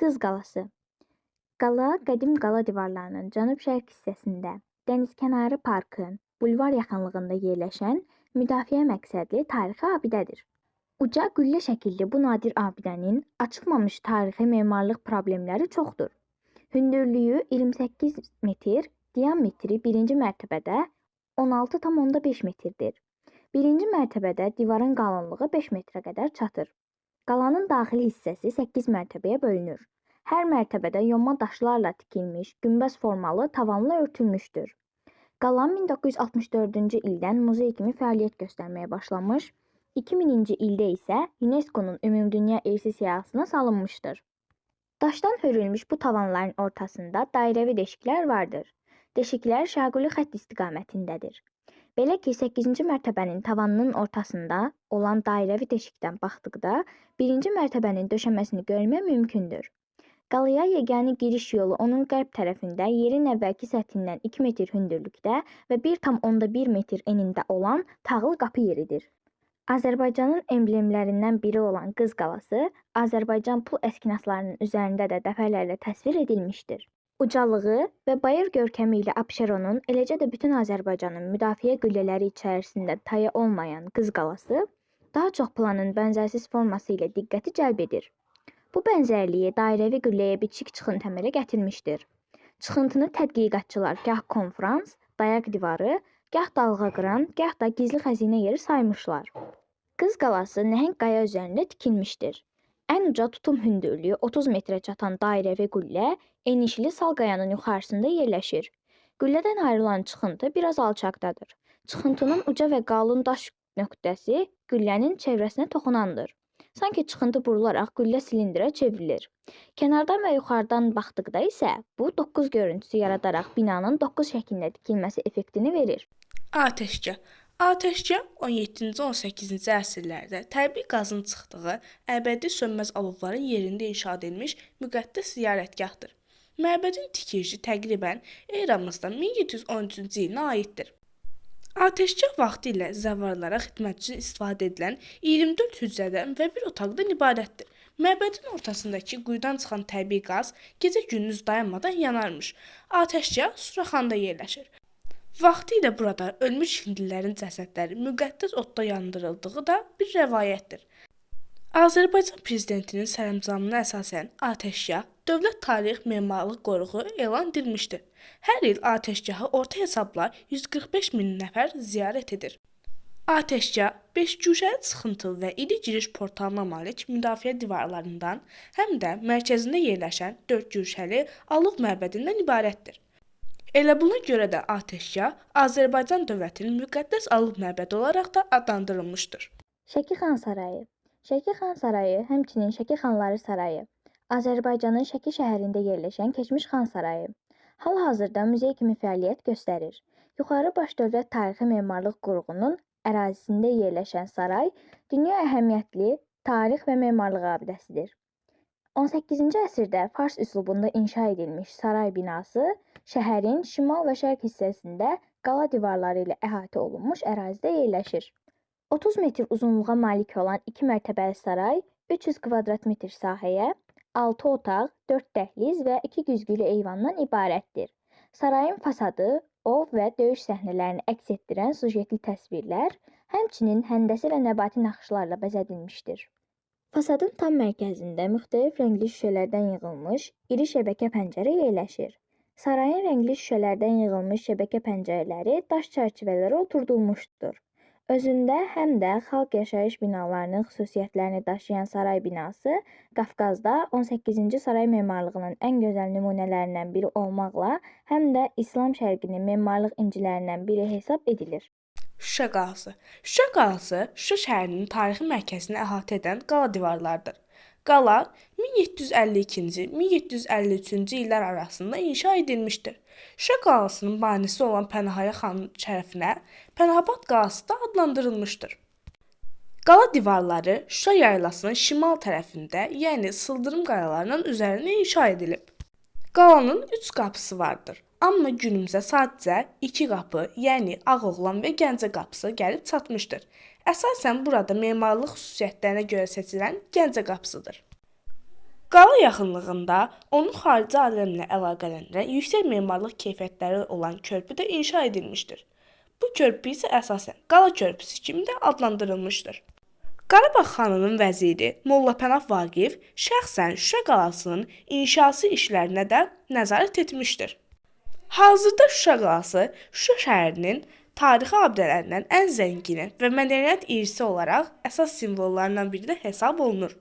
Qız qalası. Qala qədim qala divarlarının cənub-şərq hissəsində, dənizkənarı parkın, bulvar yaxınlığında yerləşən müdafiə məqsədli tarixi abidədir. Uca qüllə şəkilli bu nadir abidənin açılmamış tarixi memarlıq problemləri çoxdur. Hündürlüyü 28 metr, diametri birinci mərtəbədə 16,5 metrdir. Birinci mərtəbədə divarın qalınlığı 5 metrə qədər çatır. Qalanın daxili hissəsi 8 mərtəbəyə bölünür. Hər mərtəbədə yonma daşlarla tikilmiş, günbəz formalı tavanla örtülmüşdür. Qala 1964-cü ildən muzey kimi fəaliyyət göstərməyə başlamış, 2000-ci ildə isə UNESCO-nun Ümumdünya İrsi siyahısına salınmışdır. Daşdan hörülmüş bu tavanların ortasında dairəvi deşiklər vardır. Deşiklər şaquli xətt istiqamətindədir. Belə ki, 8-ci mərtəbənin tavanının ortasında olan dairəvi deşikdən baxdıqda, birinci mərtəbənin döşəməsini görmək mümkündür. Qalaya yeganə giriş yolu onun qərb tərəfində yerin əvvəlki səthindən 2 metr hündürlükdə və 1,1 metr enində olan tağlı qapı yeridir. Azərbaycanın emblemlərindən biri olan Qız qalası, Azərbaycan pul əskinaslarının üzərində də dəfələrlə təsvir edilmişdir. Ucalığı və bayır görkəmi ilə Abşeronun, eləcə də bütün Azərbaycanın müdafiə qüllələri içərisində taya olmayan Qız qalası, daha çox planın bənzərsiz forması ilə diqqəti cəlb edir. Bu bənzərliyi dairəvi qülləyə bitişik çıxıntı əmələ gətirmişdir. Çıxıntını tədqiqatçılar gah konfrans, dayaq divarı, gah dalğa qıran, gah da gizli xəzinə yeri saymışlar. Qız qalası nəhəng qaya üzərində tikilmişdir. Ən uca tutum hündürlüyü 30 metrə çatan dairəvi qüllə enişli sal qayanın yuxarısında yerləşir. Qüllədən ayrılan çıxıntı biraz alçaqdadır. Çıxıntının uca və qalın daş nöqtəsi qüllənin çevrəsinə toxunandır. Sanki çıxıntı burularaq qüllə silindrə çevrilir. Kənardan və yuxarıdan baxdıqda isə bu 9 görüntüsü yaradaraq binanın 9 şəklində tikilməsi effektini verir. Atəşgah. Atəşgah 17-ci 18-ci əsrlərdə təbii qazın çıxdığı əbədi sönməz alovların yerində inşa edilmiş müqəddəs ziyarətgahdır. Məbədin tikilişi təqribən eramızdan 1713-cü ilinə aiddir. Atəşgah vaxtı ilə zəvarlara xidmət üçün istifadə edilən 24 hücrədən və bir otaqdan ibarətdir. Məbədin ortasındakı quyudan çıxan təbii qaz gecə-gündüz dayanmadan yanarmış. Atəşgah Suraxanda yerləşir. Vaxtı ilə burada ölmüş hindlilərin cəsədləri müqəddəs odda yandırıldığı da bir rəvayətdir. Azərbaycan prezidentinin sərəncamına əsasən atəşgah Dövlət Tarix Memarlıq Qoruğu elan edilmişdir. Hər il atəşgahı orta hesabla 145 min nəfər ziyarət edir. Atəşgah 5 güşəli çıxıntılı və iri giriş portalına malik müdafiə divarlarından, həm də mərkəzində yerləşən 4 güşəli alov məbədindən ibarətdir. Elə buna görə də atəşgah Azərbaycan dövlətinin müqəddəs alov məbədi olaraq da adlandırılmışdır. Şəki xan sarayı. Şəki xan sarayı, həmçinin Şəki xanları sarayı, Azərbaycanın Şəki şəhərində yerləşən keçmiş xan sarayı. Hal-hazırda muzey kimi fəaliyyət göstərir. Yuxarı Baş Dövlət Tarixi Memarlıq Qoruğunun ərazisində yerləşən saray dünya əhəmiyyətli tarix və memarlıq abidəsidir. 18-ci əsrdə fars üslubunda inşa edilmiş saray binası şəhərin şimal və şərq hissəsində qala divarları ilə əhatə olunmuş ərazidə yerləşir. 30 metr uzunluğa malik olan 2 mərtəbəli saray 300 kvadrat metr sahəyə, 6 otaq, 4 dəhliz və 2 güzgülü eyvandan ibarətdir. Sarayın fasadı, ov və döyüş səhnələrini əks etdirən sujetli təsvirlər, həmçinin həndəsi və nəbati naxışlarla bəzədilmişdir. Fasadın tam mərkəzində müxtəlif rəngli şüşələrdən yığılmış iri şəbəkə pəncərə yerləşir. Sarayın rəngli şüşələrdən yığılmış şəbəkə pəncərələri daş çərçivələrə oturdulmuşdur. Özündə həm də xalq yaşayış binalarının xüsusiyyətlərini daşıyan saray binası Qafqazda 18-ci saray memarlığının ən gözəl nümunələrindən biri olmaqla həm də İslam şərqinin memarlıq incilərindən biri hesab edilir. Şuşa qalası. Şuşa qalası Şuşa şəhərinin tarixi mərkəzini əhatə edən qala divarlardır. Qala 1752-1753-cü illər arasında inşa edilmişdir. Şuşa qalasının banisi olan Pənahəyə xanın şərəfinə Pənahabad qalası da adlandırılmışdır. Qala divarları Şuşa yaylasının şimal tərəfində, yəni sıldırım qayalarının üzərində inşa edilib. Qalanın 3 qapısı vardır. Amma günümüzə sadəcə 2 qapı, yəni Ağoğlan və Gəncə qapısı gəlib çatmışdır. Əsasən burada memarlıq xüsusiyyətlərinə görə seçilən Gəncə qapısıdır. Qala yaxınlığında onu xarici aləmlə əlaqələndirən yüksək memarlıq keyfiyyətləri olan körpü də inşa edilmişdir. Bu körpü isə əsasən Qala körpüsü kimi də adlandırılmışdır. Qarabağ xanının vəziri Molla Pənah Vaqif şəxsən Şuşa qalasının inşası işlərinə də nəzarət etmişdir. Hazırda Şuşa qalası Şuşa şəhərinin tarixi abidələrindən ən zəngini və mədəniyyət irsi olaraq əsas simvollarından biri də hesab olunur.